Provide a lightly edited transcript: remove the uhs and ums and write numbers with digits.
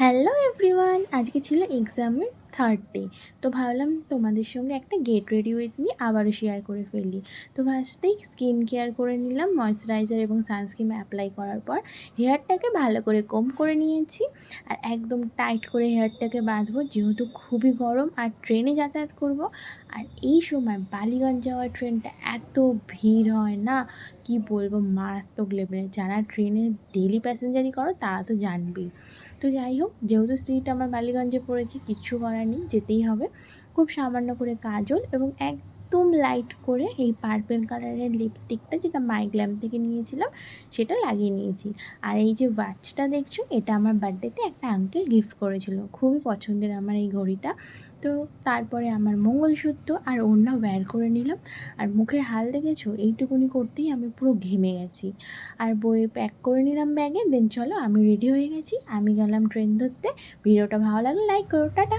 Hello everyone, আজকে ছিল এক্সামের থার্ড ডে। তো ভাবলাম তোমাদের সঙ্গে একটা গেট রেডি উইথ মি আবারও শেয়ার করে ফেলি। তো ফার্স্টেই স্কিন কেয়ার করে নিলাম, ময়শ্চারাইজার এবং সানস্ক্রিন অ্যাপ্লাই করার পর হেয়ারটাকে ভালো করে কোম্ব করে নিয়েছি। আর একদম টাইট করে হেয়ারটাকে বাঁধবো, যেহেতু খুবই গরম আর ট্রেনে যাতায়াত করব। আর এই সময় বালিগঞ্জ যাওয়ার ট্রেনটা এত ভিড় হয় না, কি বলবো, মারাত্মক লেভেলের। যারা ট্রেনে ডেলি প্যাসেঞ্জারি করো তারা তো জানবেই। তো যাই হোক, যেহেতু সিট আমার বালিগঞ্জে পড়েছি, কিচ্ছু করার নেই, যেতেই হবে। খুব সামান্য করে কাজল এবং একদম লাইট করে এই পার্পেল কালারের লিপস্টিকটা, যেটা মাইগ্ল্যাম থেকে নিয়েছিলাম, সেটা লাগিয়ে নিয়েছি। আর এই যে ওয়াচটা দেখছো, এটা আমার বার্থডেতে একটা আঙ্কেল গিফট করেছিল, খুবই পছন্দের আমার এই ঘড়িটা। তো তারপরে আমার মঙ্গলসূত্র আর ওড়না ওয়্যার করে নিলাম। আর মুখের হাল দেখেছো, এইটুকুনি করতেই আমি পুরো ঘেমে গেছি। আর বই প্যাক করে নিলাম ব্যাগে। দেন চলো, আমি রেডি হয়ে গেছি, আমি গেলাম ট্রেন ধরতে। ভিডিওটা ভালো লাগলে লাইক করো, টাটা।